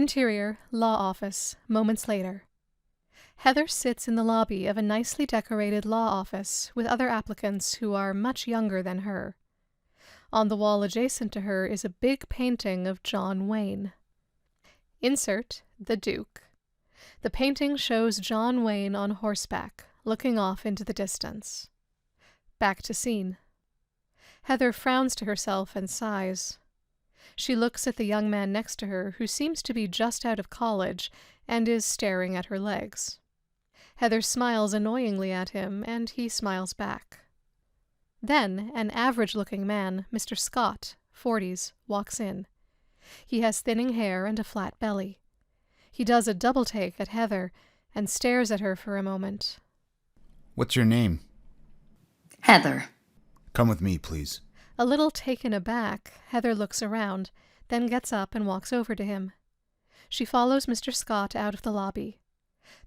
Interior, law office, moments later. Heather sits in the lobby of a nicely decorated law office with other applicants who are much younger than her. On the wall adjacent to her is a big painting of John Wayne. Insert the Duke. The painting shows John Wayne on horseback, looking off into the distance. Back to scene. Heather frowns to herself and sighs. She looks at the young man next to her, who seems to be just out of college and is staring at her legs. Heather smiles annoyingly at him, and he smiles back. Then an average-looking man, Mr. Scott, 40s, walks in. He has thinning hair and a flat belly. He does a double-take at Heather and stares at her for a moment. What's your name? Heather. Come with me, please. A little taken aback, Heather looks around, then gets up and walks over to him. She follows Mr. Scott out of the lobby.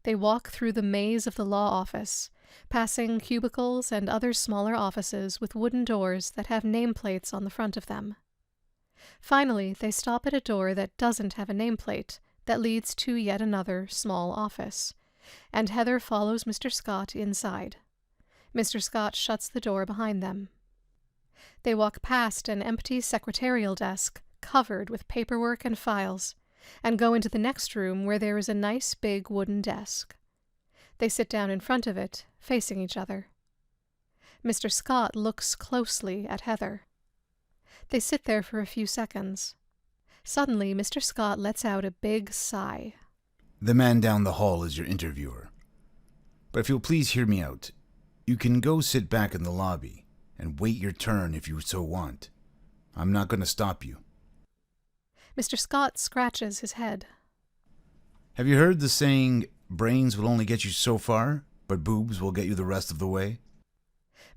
They walk through the maze of the law office, passing cubicles and other smaller offices with wooden doors that have nameplates on the front of them. Finally, they stop at a door that doesn't have a nameplate, that leads to yet another small office, and Heather follows Mr. Scott inside. Mr. Scott shuts the door behind them. They walk past an empty secretarial desk, covered with paperwork and files, and go into the next room where there is a nice big wooden desk. They sit down in front of it, facing each other. Mr. Scott looks closely at Heather. They sit there for a few seconds. Suddenly, Mr. Scott lets out a big sigh. The man down the hall is your interviewer. But if you'll please hear me out, you can go sit back in the lobby and wait your turn if you so want. I'm not going to stop you. Mr. Scott scratches his head. Have you heard the saying, brains will only get you so far, but boobs will get you the rest of the way?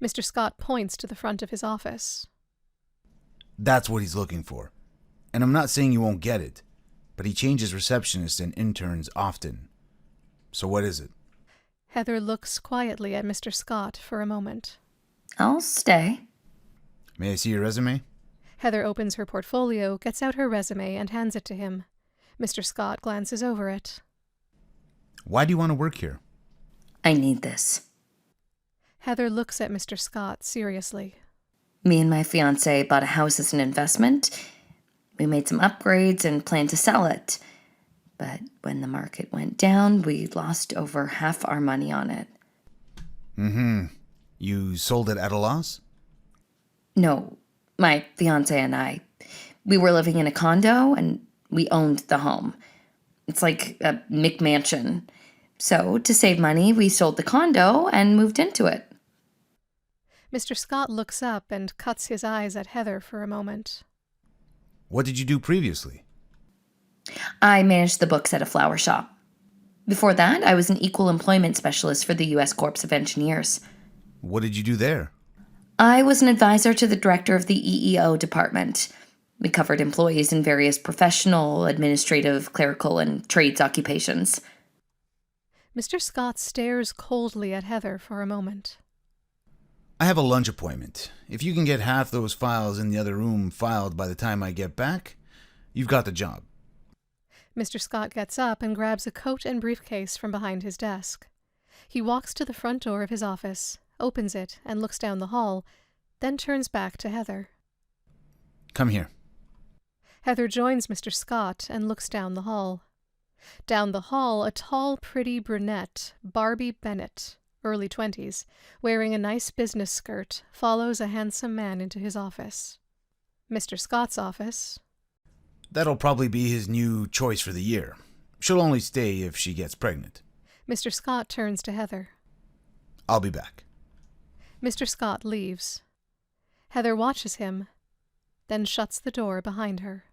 Mr. Scott points to the front of his office. That's what he's looking for. And I'm not saying you won't get it, but he changes receptionists and interns often. So what is it? Heather looks quietly at Mr. Scott for a moment. I'll stay. May I see your resume? Heather opens her portfolio, gets out her resume, and hands it to him. Mr. Scott glances over it. Why do you want to work here? I need this. Heather looks at Mr. Scott seriously. Me and my fiancé bought a house as an investment. We made some upgrades and planned to sell it. But when the market went down, we lost over half our money on it. Mm-hmm. You sold it at a loss? No, my fiancé and I. We were living in a condo and we owned the home. It's like a McMansion. So, to save money, we sold the condo and moved into it. Mr. Scott looks up and cuts his eyes at Heather for a moment. What did you do previously? I managed the books at a flower shop. Before that, I was an equal employment specialist for the U.S. Corps of Engineers. What did you do there? I was an advisor to the director of the EEO department. We covered employees in various professional, administrative, clerical, and trades occupations. Mr. Scott stares coldly at Heather for a moment. I have a lunch appointment. If you can get half those files in the other room filed by the time I get back, you've got the job. Mr. Scott gets up and grabs a coat and briefcase from behind his desk. He walks to the front door of his office, opens it, and looks down the hall, then turns back to Heather. Come here. Heather joins Mr. Scott and looks down the hall. Down the hall, a tall, pretty brunette, Barbie Bennett, early 20s, wearing a nice business skirt, follows a handsome man into his office. Mr. Scott's office. That'll probably be his new choice for the year. She'll only stay if she gets pregnant. Mr. Scott turns to Heather. I'll be back. Mr. Scott leaves. Heather watches him, then shuts the door behind her.